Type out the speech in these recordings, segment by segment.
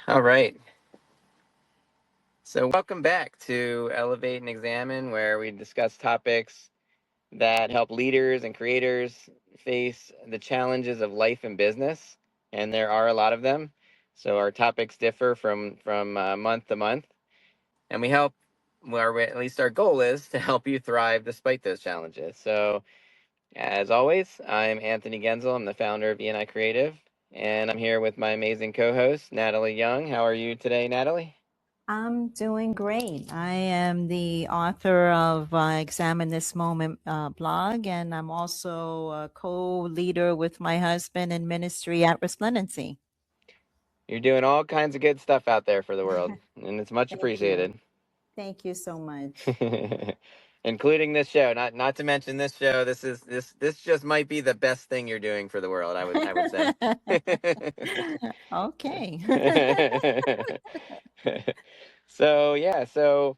All right. So, welcome back to Elevate and Examine, where we discuss topics that help leaders and creators face the challenges of life and business. And there are a lot of them. So, our topics differ from month to month. And we help, well, at least our goal is to help you thrive despite those challenges. So, as always, I'm Anthony Gaenzle. I'm the founder of E&I Creative. And I'm here with my amazing co host, Natalie Young. How are you today, Natalie? I'm doing great. I am the author of Examine This Moment blog, and I'm also a co leader with my husband in ministry at Resplendency. You're doing all kinds of good stuff out there for the world, and it's much Thank you. appreciated. Thank you so much. Including this show. Not to mention this show. This just might be the best thing you're doing for the world. I would say. Okay. So yeah, so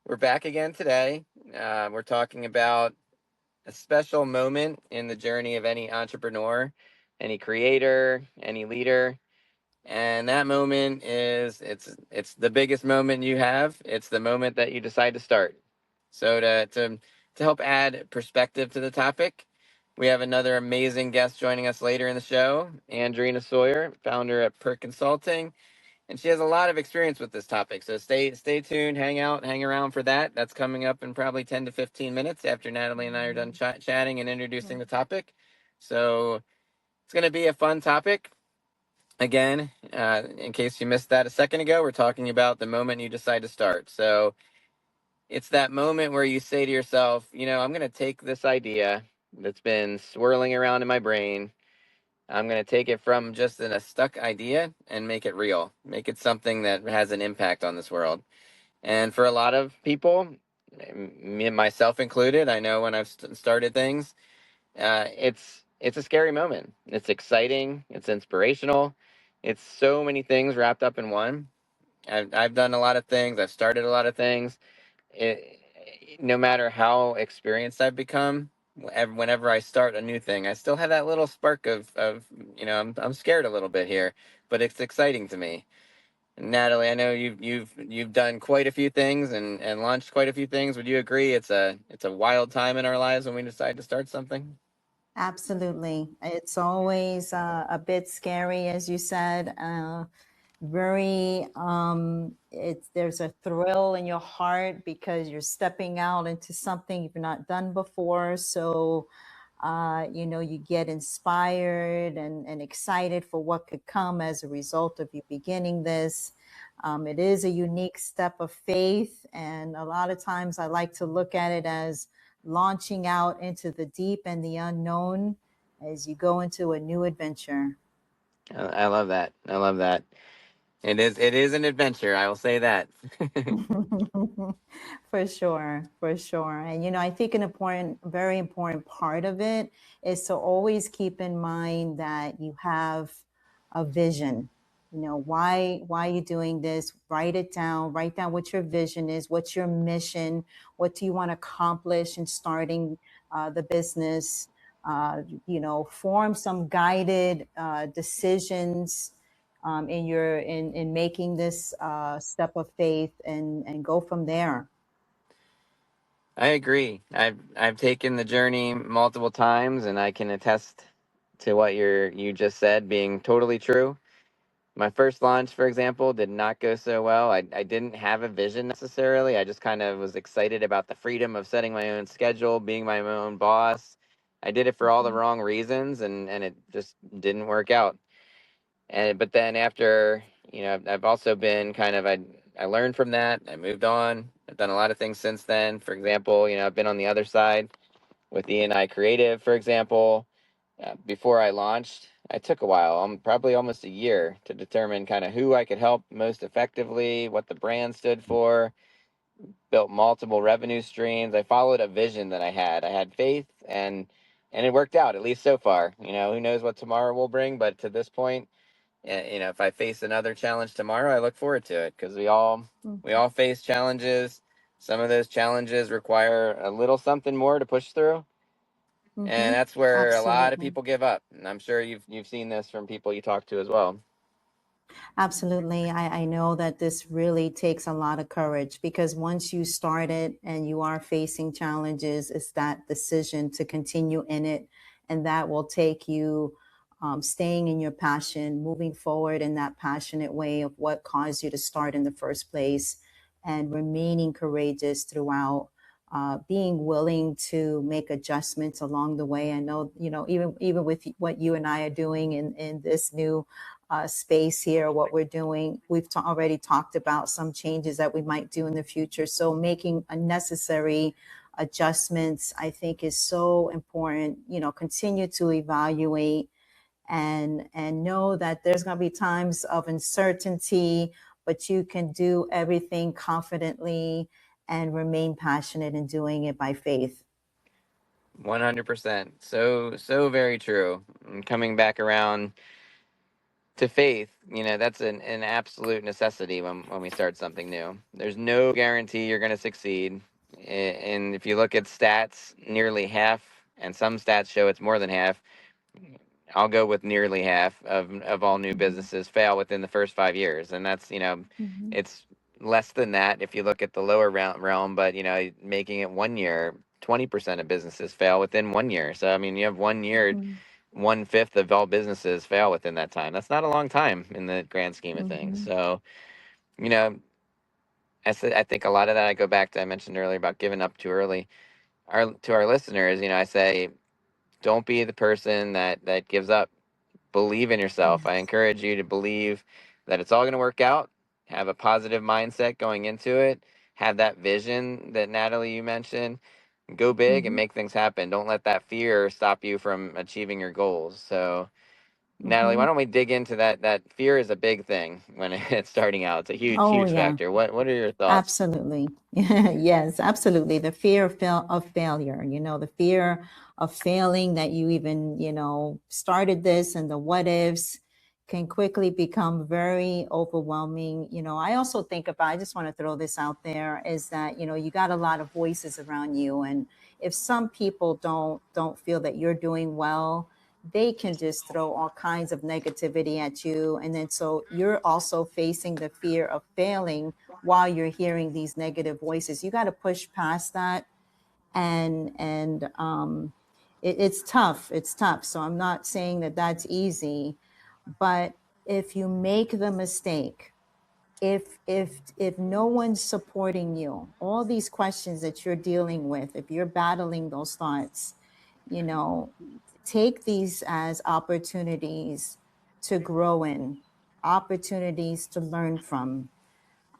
we're back again today. We're talking about a special moment in the journey of any entrepreneur, any creator, any leader. And that moment is it's the biggest moment you have. It's the moment that you decide to start. So to help add perspective to the topic, we have another amazing guest joining us later in the show, Andrena Sawyer, founder at Per Consulting, and she has a lot of experience with this topic. So stay tuned, hang around for that. That's coming up in probably 10 to 15 minutes after Natalie and I are done chatting and introducing the topic. So it's going to be a fun topic. Again, in case you missed that a second ago, we're talking about the moment you decide to start. So it's that moment where you say to yourself, I'm going to take this idea that's been swirling around in my brain. I'm going to take it from just a stuck idea and make it real, make it something that has an impact on this world. And for a lot of people, me myself included, I know when I've started things, it's a scary moment. It's exciting. It's inspirational. It's so many things wrapped up in one. I've done a lot of things. I've started a lot of things. It, no matter how experienced I've become, whenever I start a new thing, I still have that little spark of I'm scared a little bit here, but it's exciting to me. Natalie, I know you've done quite a few things and launched quite a few things. Would you agree it's a wild time in our lives when we decide to start something? Absolutely. It's always a bit scary, as you said. Very, there's a thrill in your heart because you're stepping out into something you've not done before. So, you get inspired and excited for what could come as a result of you beginning this. It is a unique step of faith. And a lot of times I like to look at it as launching out into the deep and the unknown as you go into a new adventure. I love that. I love that. It is an adventure. I will say that. For sure, for sure. And I think an very important part of it is to always keep in mind that you have a vision. Why are you doing this? Write down what your vision is, what's your mission, what do you want to accomplish in starting the business. Form some guided decisions in making this step of faith and go from there. I agree. I've taken the journey multiple times, and I can attest to what you just said being totally true. My first launch, for example, did not go so well. I didn't have a vision necessarily. I just kind of was excited about the freedom of setting my own schedule, being my own boss. I did it for all the Mhm. wrong reasons, and it just didn't work out. But then after, I've also been I learned from that. I moved on. I've done a lot of things since then. For example, I've been on the other side with E&I Creative, for example. Before I launched, I took a while, probably almost a year, to determine kind of who I could help most effectively, what the brand stood for, built multiple revenue streams. I followed a vision that I had. I had faith, and it worked out, at least so far. Who knows what tomorrow will bring, but to this point, if I face another challenge tomorrow, I look forward to it because we all face challenges. Some of those challenges require a little something more to push through, and Mm-hmm. that's where a lot of Absolutely. people give up. And I'm sure you've seen this from people you talk to as well. Absolutely. I know that this really takes a lot of courage because once you start it and you are facing challenges, it's that decision to continue in it. And that will take you staying in your passion, moving forward in that passionate way of what caused you to start in the first place, and remaining courageous throughout. Being willing to make adjustments along the way. I know, even with what you and I are doing in this new space here, what we're doing. We've already talked about some changes that we might do in the future. So making unnecessary adjustments, I think, is so important. Continue to evaluate and know that there's going to be times of uncertainty, but you can do everything confidently and remain passionate in doing it by faith. 100%. So very true. And coming back around to faith, that's an absolute necessity when we start something new. There's no guarantee you're going to succeed. And if you look at stats, nearly half, and some stats show it's more than half. I'll go with nearly half of all new Mhm. businesses fail within the first 5 years, and that's Mhm. it's less than that if you look at the lower realm. But making it 1 year, 20% of businesses fail within 1 year. So I mean, you have 1 year, Mhm. 1/5 of all businesses fail within that time. That's not a long time in the grand scheme of things. Mhm. So you know, I think a lot of that I go back to I mentioned earlier about giving up too early. To our listeners, I say don't be the person that gives up. Believe in yourself. I Yes. encourage you to believe that it's all going to work out. Have a positive mindset going into it. Have that vision that Natalie you mentioned. Go big and Mhm. make things happen. Don't let that fear stop you from achieving your goals. So, Natalie, why Mhm. don't we dig into that? That fear is a big thing when it's starting out. It's a huge, Oh huge yeah. factor. What are your thoughts? Absolutely. Yes, absolutely. The fear of failure, the fear of failing, that you even, started this, and the what ifs can quickly become very overwhelming. I also think about, I just want to throw this out there, is that, you got a lot of voices around you. And if some people don't feel that you're doing well, they can just throw all kinds of negativity at you. And then so you're also facing the fear of failing while you're hearing these negative voices. You got to push past that. And it's tough. It's tough. So I'm not saying that that's easy, but if you make the mistake, if no one's supporting you, all these questions that you're dealing with, if you're battling those thoughts, you know take these as opportunities to grow in, opportunities to learn from,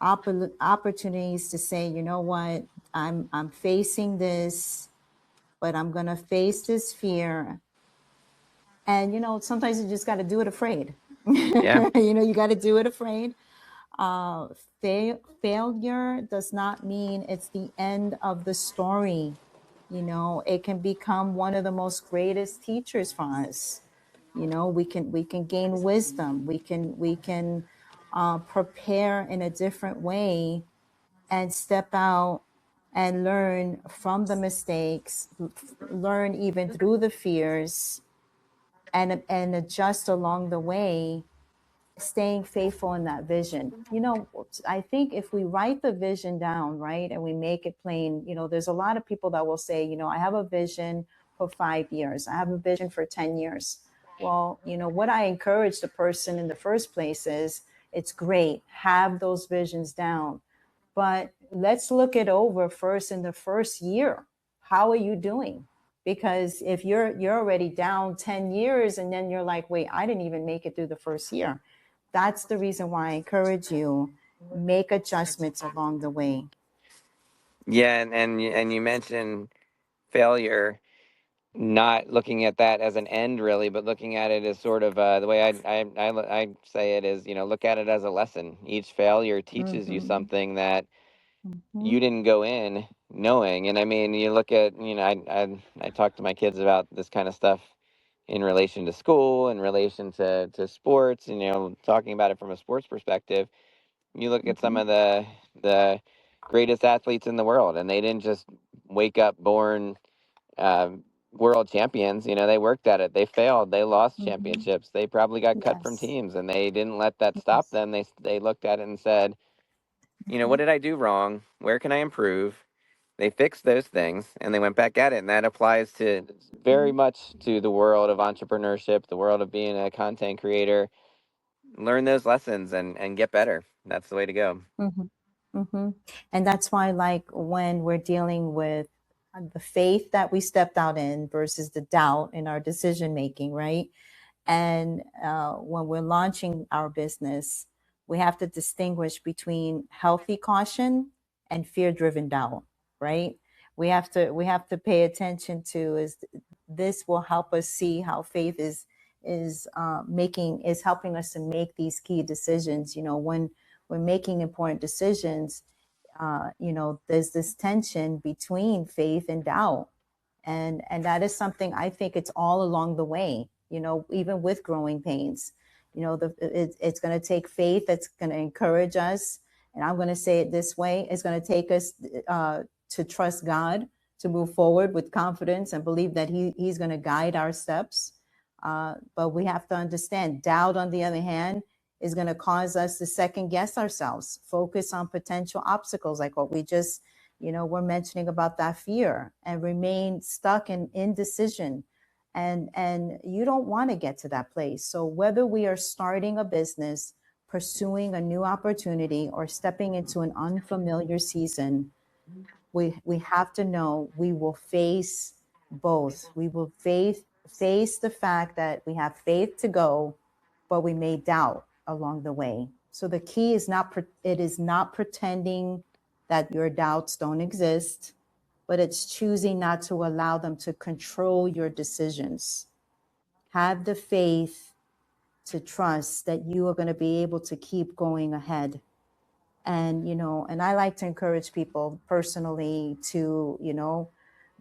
opportunities to say, you know what, I'm facing this, but I'm going to face this fear. And sometimes you just got to do it afraid. Yeah. You got to do it afraid. Failure does not mean it's the end of the story. It can become one of the most greatest teachers for us. We can gain wisdom. We can prepare in a different way and step out and learn from the mistakes, learn even through the fears, and adjust along the way, staying faithful in that vision. I think if we write the vision down, right, and we make it plain, there's a lot of people that will say, I have a vision for 5 years, I have a vision for 10 years. Well, what I encourage the person in the first place is, it's great, have those visions down, but let's look it over first in the first year. How are you doing? Because if you're already down 10 years and then you're like, wait, I didn't even make it through the first year. That's the reason why I encourage you, make adjustments along the way. Yeah, and you mentioned failure, not looking at that as an end really, but looking at it as sort of the way I say it is, look at it as a lesson. Each failure teaches you Mm-hmm. something that Mm-hmm. you didn't go in knowing. And I mean, you look at, I talk to my kids about this kind of stuff in relation to school, in relation to sports, and talking about it from a sports perspective. You look at some Mm-hmm. of the greatest athletes in the world, and they didn't just wake up born. world champions. You know, they worked at it. They failed. They lost Mm-hmm. championships. They probably got cut from Yes. teams, and they didn't let that stop Yes. them. They looked at it and said, you know, what Mm-hmm. did I do wrong? Where can I improve? They fixed those things, and they went back at it. And that applies to very much to the world of entrepreneurship, the world of being a content creator. Learn those lessons and get better. That's the way to go. Mm-hmm. Mm-hmm. And that's why, like, when we're dealing with the faith that we stepped out in versus the doubt in our decision making, right? And when we're launching our business, we have to distinguish between healthy caution and fear-driven doubt, right? We have to pay attention to is this will help us see how faith is helping us to make these key decisions. You know, when we're making important decisions, there's this tension between faith and doubt, and that is something I think it's all along the way. Even with growing pains, it's going to take faith that's going to encourage us, and I'm going to say it this way: it's going to take us to trust God, to move forward with confidence and believe that He's going to guide our steps. But we have to understand, doubt, on the other hand, is going to cause us to second guess ourselves, focus on potential obstacles, like what we just we're mentioning about that fear, and remain stuck in indecision. And you don't want to get to that place. So whether we are starting a business, pursuing a new opportunity, or stepping into an unfamiliar season, we have to know we will face both. We will face the fact that we have faith to go, but we may doubt along the way. So the key is not pretending that your doubts don't exist, but it's choosing not to allow them to control your decisions. Have the faith to trust that you are going to be able to keep going ahead. And I like to encourage people personally to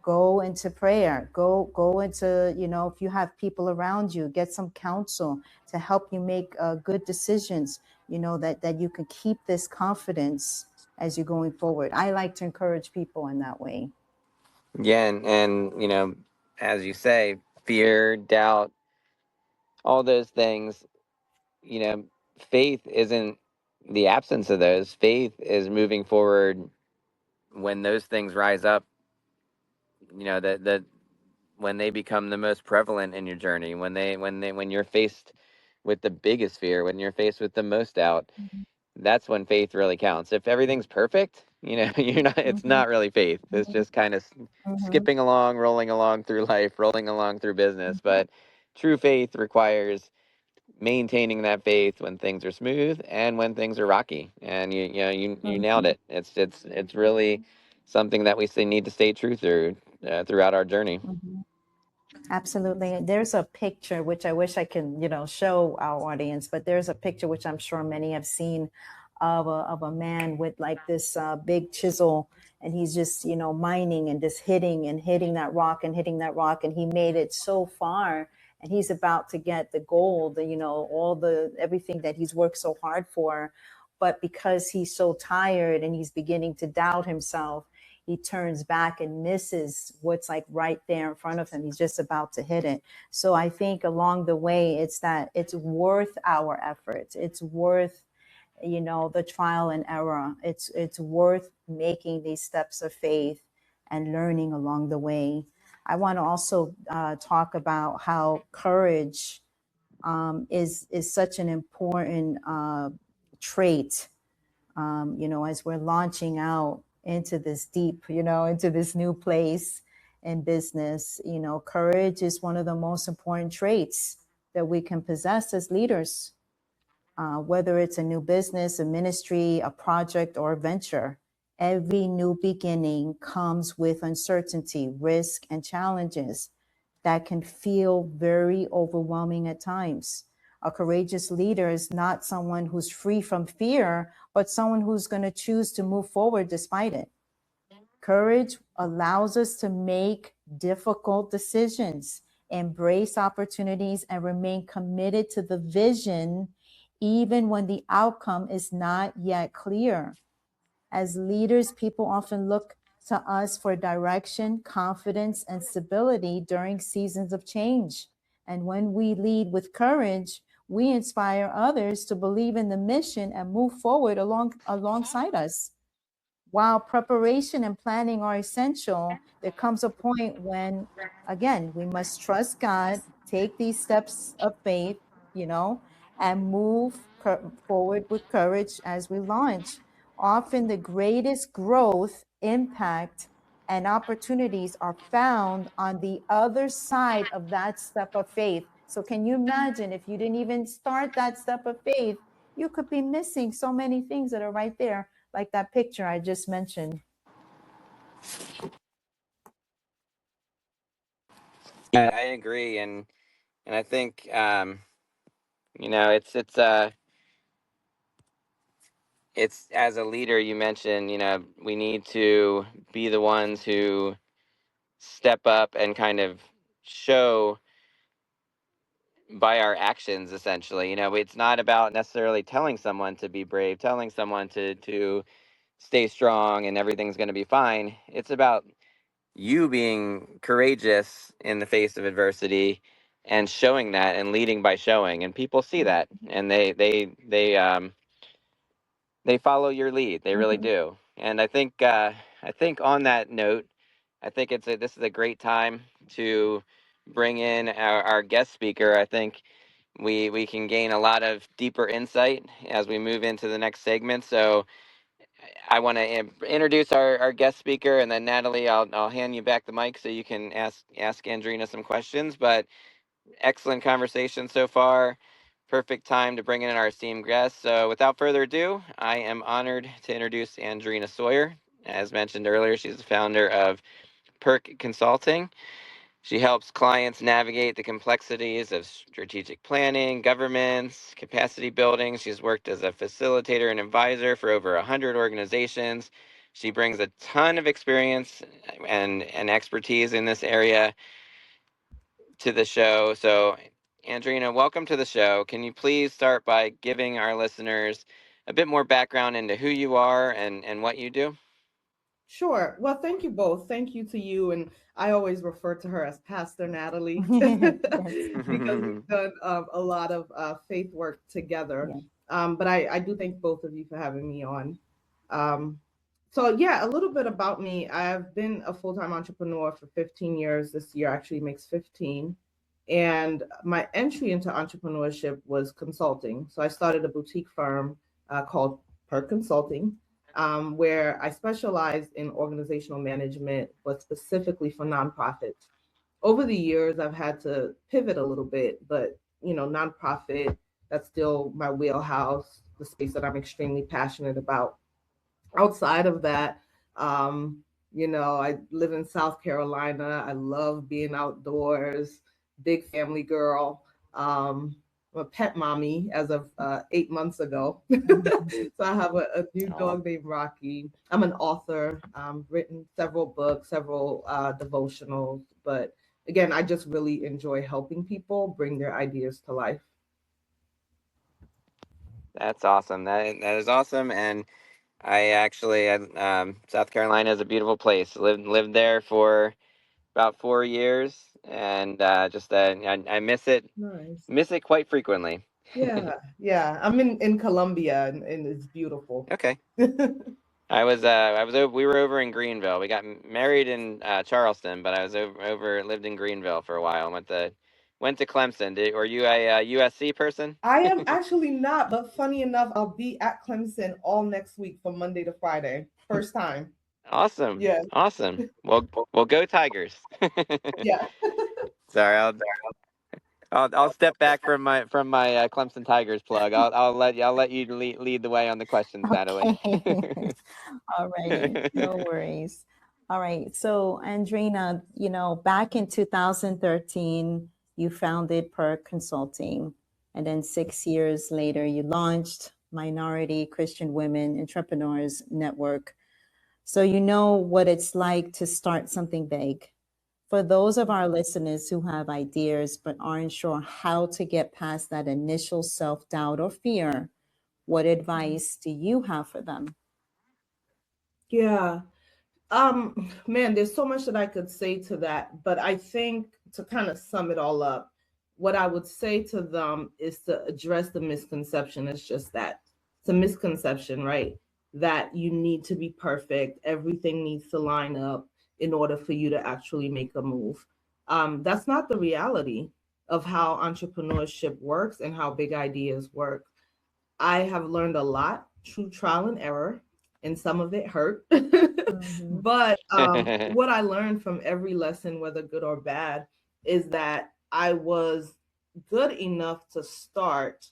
go into prayer, go into, if you have people around you, get some counsel to help you make good decisions, that you can keep this confidence as you're going forward. I like to encourage people in that way. Yeah, and you know, as you say, fear, doubt, all those things, you know, faith isn't the absence of those. Faith is moving forward when those things rise up, you know, that when they become the most prevalent in your journey, when you're faced with the biggest fear, when you're faced with the most doubt, that's when faith really counts. If everything's perfect, you know, it's Mm-hmm, not really faith. It's mm-hmm, just kind of mm-hmm, skipping along, rolling along through life, rolling along through business. But true faith requires maintaining that faith when things are smooth and when things are rocky. And you nailed mm-hmm, it. It's really something that need to stay true throughout our journey. mm-hmm. Absolutely. There's a picture which I wish I can, show our audience, but there's a picture which I'm sure many have seen of a man with like this big chisel, and he's just, mining and just hitting that rock and hitting that rock, and he made it so far, and he's about to get the gold, all the everything that he's worked so hard for. But because he's so tired and he's beginning to doubt himself, he turns back and misses what's like right there in front of him. He's just about to hit it. So I think along the way, it's that it's worth our efforts. It's worth, the trial and error. It's worth making these steps of faith and learning along the way. I want to also talk about how courage is such an important trait, as we're launching out into this deep, into this new place in business. Courage is one of the most important traits that we can possess as leaders, whether it's a new business, a ministry, a project, or a venture. Every new beginning comes with uncertainty, risk, and challenges that can feel very overwhelming at times. A courageous leader is not someone who's free from fear, but someone who's going to choose to move forward despite it. Courage allows us to make difficult decisions, embrace opportunities, and remain committed to the vision, even when the outcome is not yet clear. As leaders, people often look to us for direction, confidence, and stability during seasons of change. And when we lead with courage, we inspire others to believe in the mission and move forward alongside us. While preparation and planning are essential, there comes a point when, again, we must trust God, take these steps of faith, you know, and move forward with courage as we launch. Often the greatest growth, impact, and opportunities are found on the other side of that step of faith. So, can you imagine if you didn't even start that step of faith, you could be missing so many things that are right there, like that picture I just mentioned. Yeah, I agree, and I think it's as a leader, you mentioned, we need to be the ones who step up and kind of show by our actions. Essentially, it's not about necessarily telling someone to be brave, telling someone to stay strong and everything's going to be fine. It's about you being courageous in the face of adversity and showing that and leading by showing, and people see that, and they follow your lead. They really do. And I think on that note, I think this is a great time to bring in our guest speaker. I think we can gain a lot of deeper insight as we move into the next segment. So I want to introduce our guest speaker, and then Natalie, I'll hand you back the mic so you can ask Andrena some questions. But excellent conversation so far. Perfect time to bring in our esteemed guest. So without further ado, I am honored to introduce Andrena Sawyer. As mentioned earlier, she's the founder of Perk Consulting. She helps clients navigate the complexities of strategic planning, governance, capacity building. She's worked as a facilitator and advisor for over 100 organizations. She brings a ton of experience and expertise in this area to the show. So, Andrena, welcome to the show. Can you please start by giving our listeners a bit more background into who you are and what you do? Sure. Well, thank you both. Thank you to you. And I always refer to her as Pastor Natalie Yes. because we've done a lot of faith work together. Yeah. But I do thank both of you for having me on. Um, so, yeah, a little bit about me. I've been a full time entrepreneur for 15 years. This year actually makes 15. And my entry into entrepreneurship was consulting. So I started a boutique firm called Per Consulting, where I specialized in organizational management, but specifically for nonprofits. Over the years, I've had to pivot a little bit, but nonprofit, that's still my wheelhouse, the space that I'm extremely passionate about. Outside of that, I live in South Carolina. I love being outdoors, big family girl. I'm a pet mommy as of 8 months ago. So I have a new dog named Rocky. I'm an author, written several books, several devotionals. But again, I just really enjoy helping people bring their ideas to life. That's awesome. That is awesome. And South Carolina is a beautiful place. Lived there for about 4 years, and I Nice. miss it quite frequently. Yeah, yeah. I'm in Colombia and it's beautiful. Okay. We were over in Greenville. We got married in Charleston, but I was lived in Greenville for a while. Went to Clemson. Were you a USC person? I am actually not, but funny enough, I'll be at Clemson all next week from Monday to Friday. First time. Awesome, Yeah, awesome. Well, go Tigers. yeah. Sorry, I'll step back from my Clemson Tigers plug. I'll let you lead the way on the questions, Natalie. Okay. All righty. No worries. All right. So, Andrena, back in 2013, you founded Perk Consulting. And then 6 years later, you launched Minority Christian Women Entrepreneurs Network. So, you know what it's like to start something big. For those of our listeners who have ideas but aren't sure how to get past that initial self doubt or fear, what advice do you have for them? Yeah. Man, there's so much that I could say to that, but I think to kind of sum it all up, what I would say to them is to address the misconception. It's just that it's a misconception, right? That you need to be perfect, everything needs to line up in order for you to actually make a move. That's not the reality of how entrepreneurship works and how big ideas work. I have learned a lot through trial and error, and some of it hurt. Mhm. But what I learned from every lesson, whether good or bad, is that I was good enough to start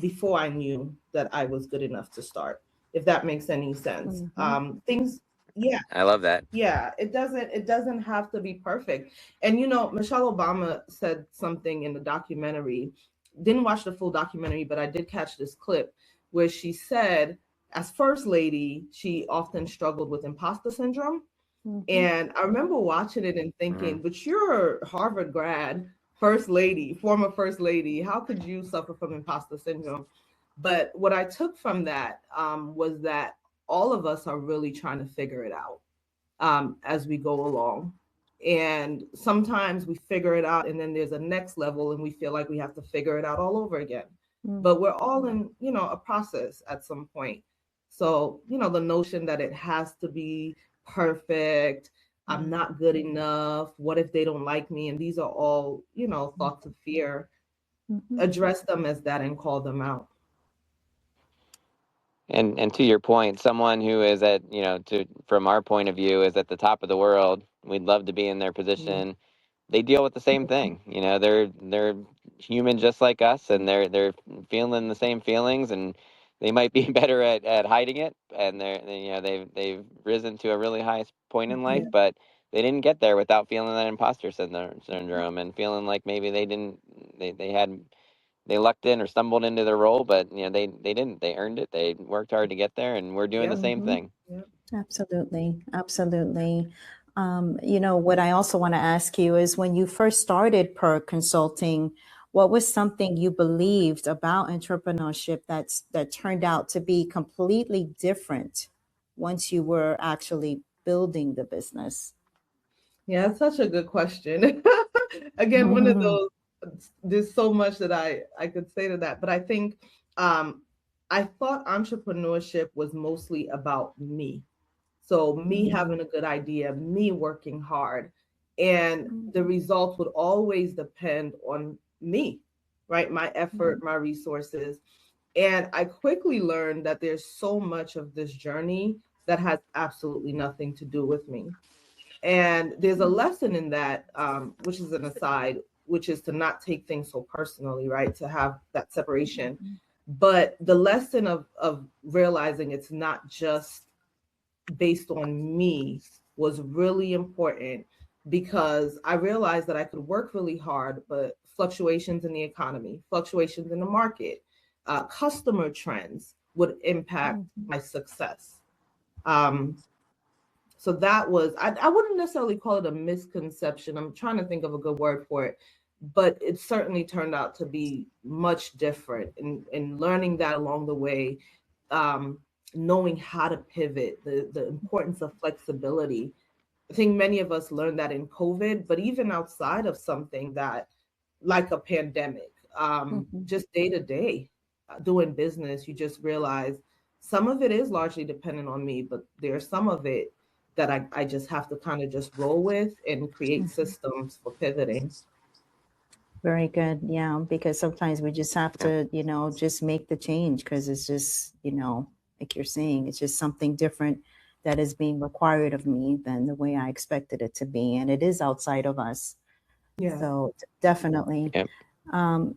before I knew that I was good enough to start, if that makes any sense. Mhm. Things, yeah, I love that. yeah, it doesn't have to be perfect. And Michelle Obama said something in the documentary. Didn't watch the full documentary, but I did catch this clip where she said, as first lady, she often struggled with imposter syndrome. Mhm. And I remember watching it and thinking, Mm. but you're a Harvard grad, first lady, former first lady. How could you suffer from imposter syndrome? But what I took from that was that all of us are really trying to figure it out as we go along. And sometimes we figure it out, and then there's a next level, and we feel like we have to figure it out all over again. Mhm. But we're all in, a process at some point. So, the notion that it has to be perfect, I'm not good enough, what if they don't like me? And these are all, thoughts of fear. Mhm. Address them as that and call them out. And to your point, someone who is at, to from our point of view, is at the top of the world. We'd love to be in their Yeah. position. They deal with the same thing. They're human just like us, and they're feeling the same feelings, and they might be better at hiding it. And they've risen to a really high point in life, Yeah. but they didn't get there without feeling that imposter syndrome and feeling like maybe they lucked in or stumbled into their role, but they didn't. They earned it. They worked hard to get there, and we're doing the Yep. same Mhm. thing. Yep. Absolutely. Absolutely. What I also want to ask you is when you first started Per Consulting, what was something you believed about entrepreneurship that turned out to be completely different once you were actually building the business? Yeah, it's such a good question. Again, one of Mhm. those, there's so much that I could say to that, but I think um, I thought entrepreneurship was mostly about me. So me having a good idea, me working hard, and the results would always depend on me, right? My effort, my resources. And I quickly learned that there's so much of this journey that has absolutely nothing to do with me. And there's a lesson in that, which is an aside, which is to not take things so personally, right? To have that separation. But the lesson of realizing it's not just based on me was really important because I realized that I could work really hard, but fluctuations in the economy, fluctuations in the market, customer trends would impact my success. Um, so that was, I wouldn't necessarily call it a misconception. I'm trying to think of a good word for it, but it certainly turned out to be much different. And learning that along the way, um, knowing how to pivot, the importance of flexibility. I think many of us learned that in COVID, but even outside of something that, like a pandemic, Mhm. just day to day doing business, you just realize some of it is largely dependent on me, but there's some of it that I just have to kind of just roll with and create systems for pivoting. Very good. Yeah, because sometimes we just have Yeah. to, just make the change because it's just, like you're saying, it's just something different that is being required of me than the way I expected it to be. And it is outside of us. Yes. So definitely. Yep.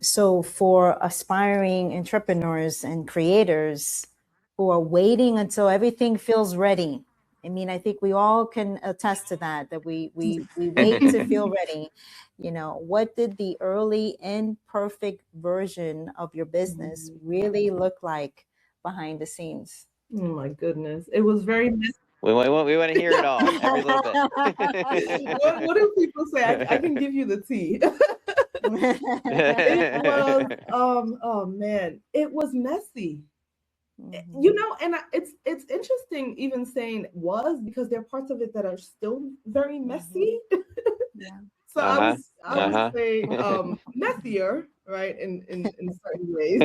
So for aspiring entrepreneurs and creators who are waiting until everything feels ready, I mean, I think we all can attest to that, that we wait to feel ready. What did the early imperfect version of your business really look like behind the scenes? Oh my goodness. It was very messy. We want to hear it all, every little bit. What do people say? I can give you the tea. It was oh man, it was messy. You know, and it's interesting even saying was, because there are parts of it that are still very messy. Yeah. So Uh-huh. I would say messier, right, in certain ways.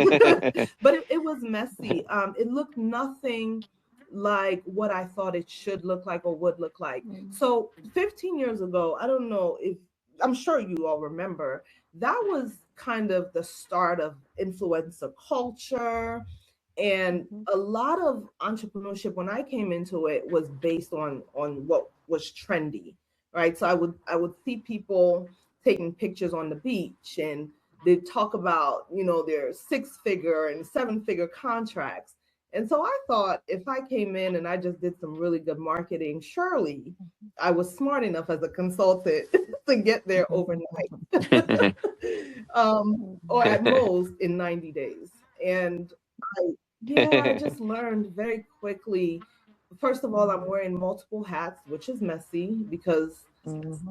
But it was messy. It looked nothing like what I thought it should look like or would look like. So 15 years ago, I don't know if, I'm sure you all remember, that was kind of the start of influencer culture. And a lot of entrepreneurship when I came into it was based on what was trendy, right? So I would see people taking pictures on the beach, and they talk about, you know, their 6-figure and 7-figure contracts. And so I thought if I came in and I just did some really good marketing, surely I was smart enough as a consultant to get there overnight. Or at most in 90 days. And I, yeah, I just learned very quickly. First of all, I'm wearing multiple hats, which is messy because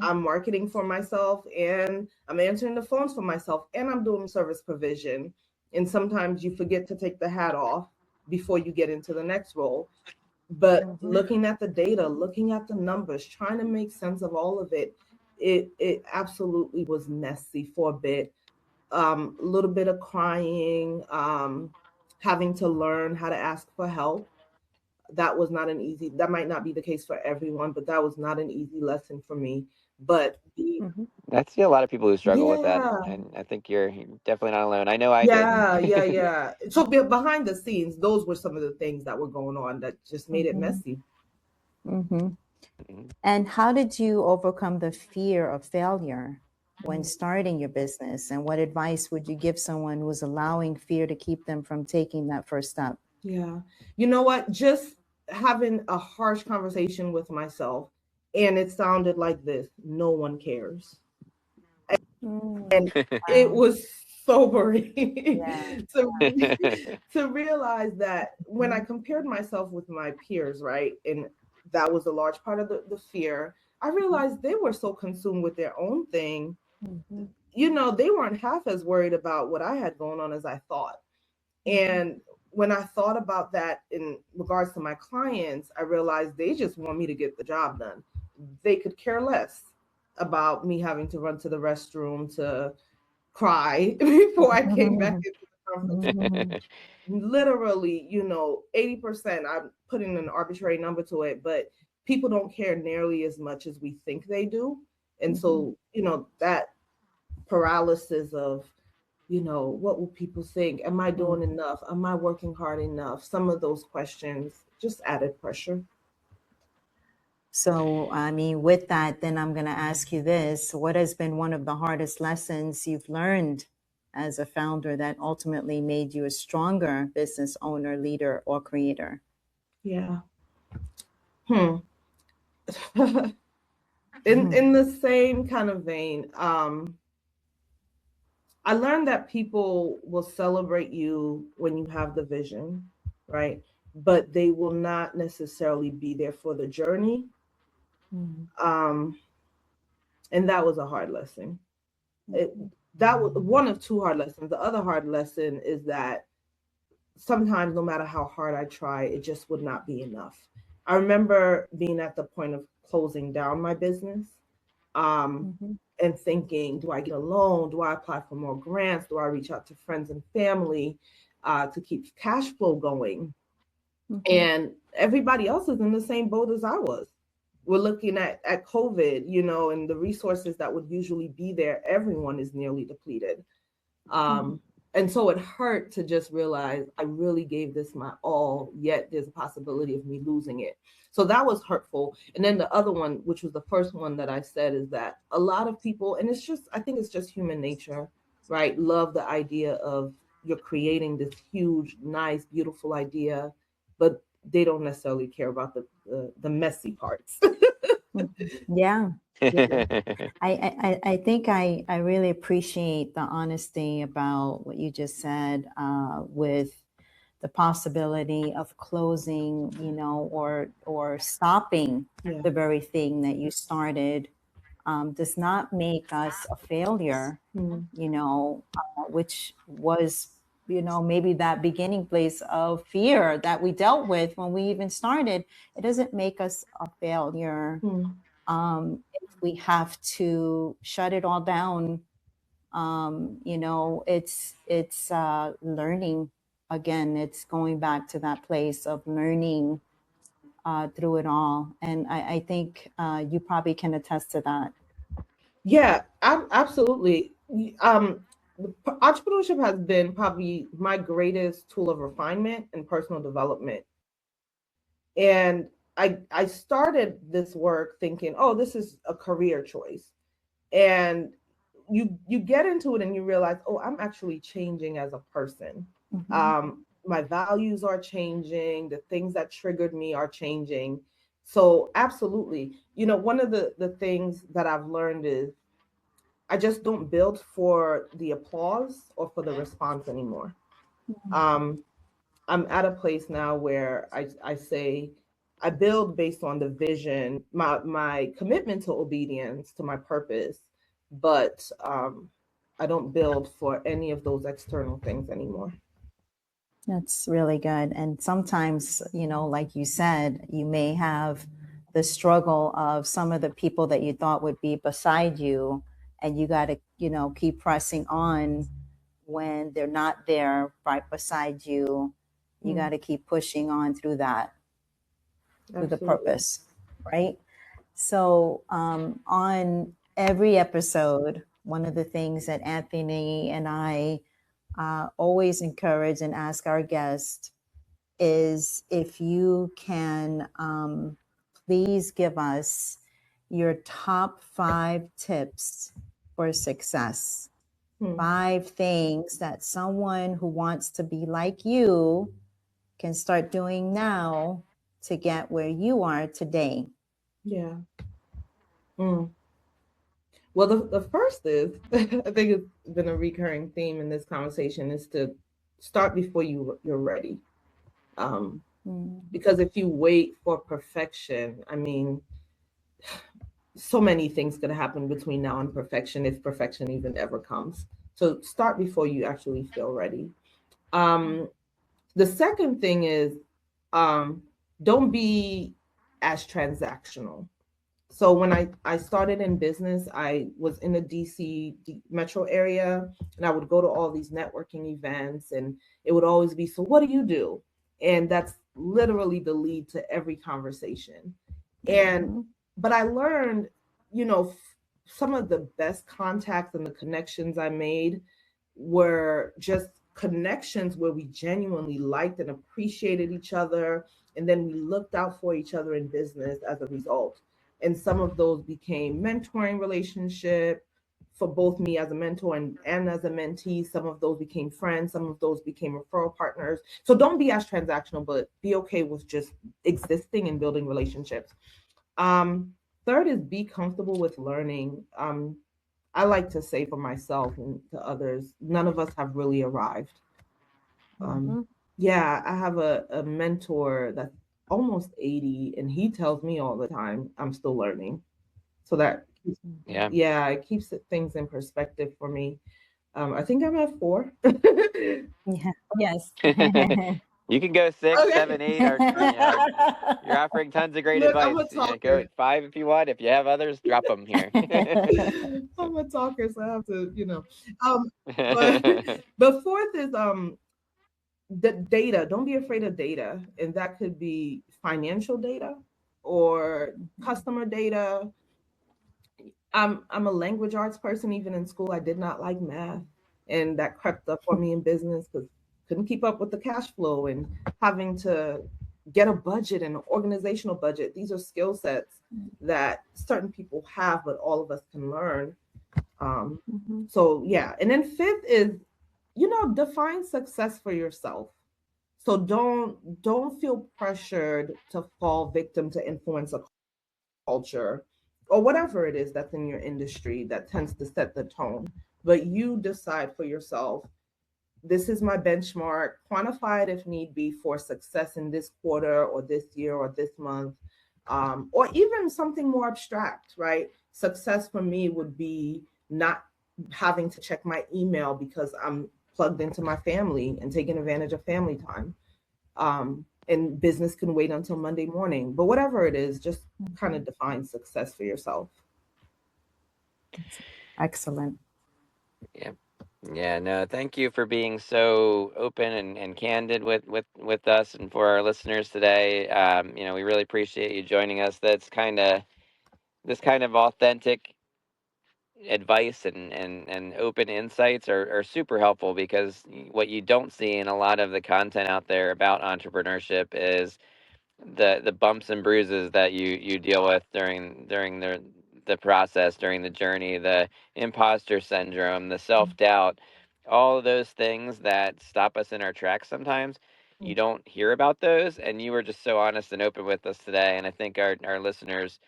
I'm marketing for myself and I'm answering the phones for myself and I'm doing service provision. And sometimes you forget to take the hat off before you get into the next role. But looking at the data, looking at the numbers, trying to make sense of all of it, it absolutely was messy for a bit. A little bit of crying, having to learn how to ask for help. That was not an easy, that might not be the case for everyone, but that was not an easy lesson for me. But I see a lot of people who struggle with that, yeah, and I think you're definitely not alone. I know I did. yeah. So behind the scenes, those were some of the things that were going on that just made it messy. And how did you overcome the fear of failure when starting your business? And what advice would you give someone who's allowing fear to keep them from taking that first step? Yeah. You know what? Just having a harsh conversation with myself, and it sounded like this: no one cares. And it Wow. was sobering Yeah. to realize that when I compared myself with my peers, right? And that was a large part of the fear. I realized they were so consumed with their own thing. You know, they weren't half as worried about what I had going on as I thought. And when I thought about that in regards to my clients, I realized they just want me to get the job done. They could care less about me having to run to the restroom to cry before I came back into the conference. Literally, you know, 80%, I'm putting an arbitrary number to it, but people don't care nearly as much as we think they do. And so, you know, that paralysis of, you know, what will people think? Am I doing enough? Am I working hard enough? Some of those questions just added pressure. So, I mean, with that, then I'm going to ask you this. What has been one of the hardest lessons you've learned as a founder that ultimately made you a stronger business owner, leader, or creator? Yeah. In the same kind of vein, I learned that people will celebrate you when you have the vision, right? But they will not necessarily be there for the journey. Um, and that was a hard lesson. It, that was one of two hard lessons. The other hard lesson is that sometimes, no matter how hard I try, it just would not be enough. I remember being at the point of closing down my business, um, and thinking, do I get a loan? Do I apply for more grants? Do I reach out to friends and family to keep cash flow going? And everybody else is in the same boat as I was. We're looking at COVID, you know, and the resources that would usually be there, everyone is nearly depleted. And so it hurt to just realize I really gave this my all, yet there's a possibility of me losing it. So that was hurtful. And then the other one, which was the first one that I said, is that a lot of people, and it's just, I think it's just human nature, right? Love the idea of you're creating this huge, nice, beautiful idea, but they don't necessarily care about the messy parts. Yeah. Yeah. I think I really appreciate the honesty about what you just said, with the possibility of closing, you know, or stopping the very thing that you started, does not make us a failure, you know, which was maybe that beginning place of fear that we dealt with when we even started, it doesn't make us a failure. If we have to shut it all down, it's learning again. It's going back to that place of learning through it all. And I think you probably can attest to that. Yeah, absolutely. Entrepreneurship has been probably my greatest tool of refinement and personal development. And I started this work thinking, oh, this is a career choice. And you get into it and you realize, oh, I'm actually changing as a person. My values are changing, the things that triggered me are changing. So absolutely. One of the things that I've learned is I just don't build for the applause or for the response anymore. I'm at a place now where I say I build based on the vision, my commitment to obedience to my purpose, but I don't build for any of those external things anymore. That's really good. And sometimes, like you said, you may have the struggle of some of the people that you thought would be beside you, and you got to, keep pressing on when they're not there right beside you. You got to keep pushing on through that, through the purpose, right? So, on every episode, one of the things that Anthony and I always encourage and ask our guests is if you can please give us your top 5 tips for success. 5 things that someone who wants to be like you can start doing now to get where you are today. Yeah. Well, the first is, I think it's been a recurring theme in this conversation, is to start before you're ready. Because if you wait for perfection, I mean, so many things could happen between now and perfection, if perfection even ever comes. So start before you actually feel ready. The second thing is, don't be as transactional. So when I started in business, I was in the DC metro area, and I would go to all these networking events, and it would always be, so what do you do? And that's literally the lead to every conversation. And but I learned, some of the best contacts and the connections I made were just connections where we genuinely liked and appreciated each other, and then we looked out for each other in business as a result. And some of those became mentoring relationship for both me as a mentor and as a mentee. Some of those became friends, some of those became referral partners. So don't be as transactional, but be okay with just existing and building relationships. Third is be comfortable with learning. I like to say for myself and to others, none of us have really arrived. Yeah, I have a mentor that's almost 80, and he tells me all the time I'm still learning. So that, yeah, it keeps things in perspective for me. I think I'm at 4. Yeah. Yes. You can go 6, Okay. 7, 8, or you're offering tons of great Look, advice. I'm a Yeah, go talker. at 5 if you want. If you have others, drop them here. I'm a talker, so I have to, But the fourth is the data. Don't be afraid of data, and that could be financial data or customer data. I'm a language arts person. Even in school, I did not like math, and that crept up on me in business because couldn't keep up with the cash flow and having to get a budget and an organizational budget. These are skill sets that certain people have, but all of us can learn. So yeah, and then fifth is, define success for yourself. So don't feel pressured to fall victim to influence a culture or whatever it is that's in your industry that tends to set the tone. But you decide for yourself, this is my benchmark, quantify it if need be for success in this quarter or this year or this month, or even something more abstract, right? Success for me would be not having to check my email because I'm plugged into my family and taking advantage of family time. And business can wait until Monday morning. But whatever it is, just kind of define success for yourself. Excellent. Yeah. Yeah, no, thank you for being so open and candid with us and for our listeners today. We really appreciate you joining us. That's this kind of authentic advice and open insights are super helpful, because what you don't see in a lot of the content out there about entrepreneurship is the bumps and bruises that you deal with during the process, during the journey, the imposter syndrome, the self-doubt, all of those things that stop us in our tracks sometimes. You don't hear about those, and you were just so honest and open with us today, and I think our listeners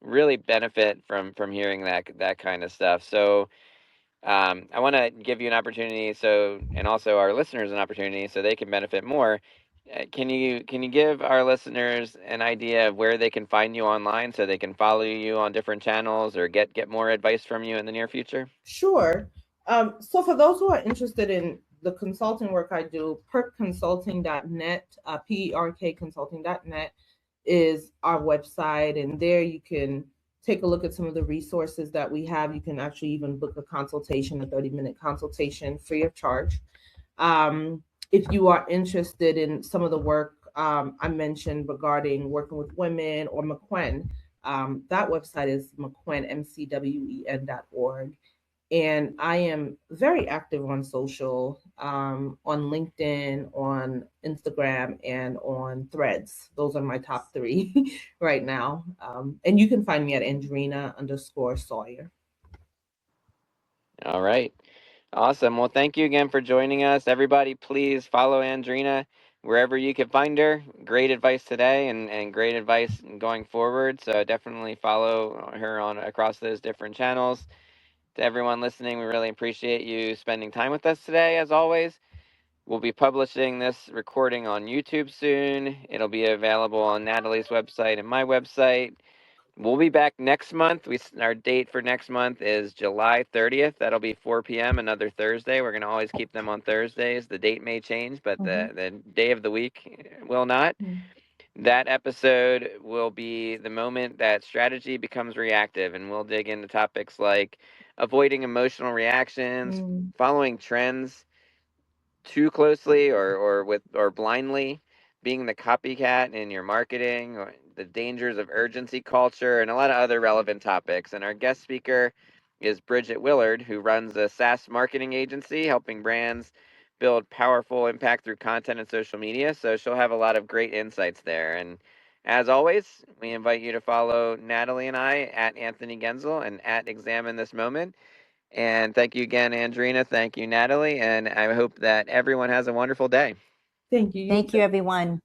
really benefit from hearing that kind of stuff. So I want to give you an opportunity, and also our listeners an opportunity, so they can benefit more. Can you give our listeners an idea of where they can find you online, so they can follow you on different channels or get more advice from you in the near future? Sure. So for those who are interested in the consulting work I do, perkconsulting.net, perkconsulting.net is our website. And there you can take a look at some of the resources that we have. You can actually even book a consultation, a 30-minute consultation free of charge. If you are interested in some of the work I mentioned regarding working with women or McQueen, that website is mcwen.org. And I am very active on social, on LinkedIn, on Instagram, and on Threads. Those are my top three right now. And you can find me at Andrena_Sawyer. All right. Awesome. Well, thank you again for joining us. Everybody, please follow Andrena wherever you can find her. Great advice today, and great advice going forward. So definitely follow her on across those different channels. To everyone listening, we really appreciate you spending time with us today, as always. We'll be publishing this recording on YouTube soon. It'll be available on Natalie's website and my website. We'll be back next month. Our date for next month is July 30th. That'll be 4 p.m. another Thursday. We're going to always keep them on Thursdays. The date may change, but the day of the week will not. That episode will be the moment that strategy becomes reactive, and we'll dig into topics like avoiding emotional reactions, following trends too closely or blindly, being the copycat in your marketing, or the dangers of urgency culture, and a lot of other relevant topics. And our guest speaker is Bridget Willard, who runs a SaaS marketing agency helping brands build powerful impact through content and social media. So she'll have a lot of great insights there. And as always, we invite you to follow Natalie and I at Anthony Gaenzle and at Examine This Moment. And thank you again, Andrena. Thank you, Natalie. And I hope that everyone has a wonderful day. Thank you. Thank you, everyone.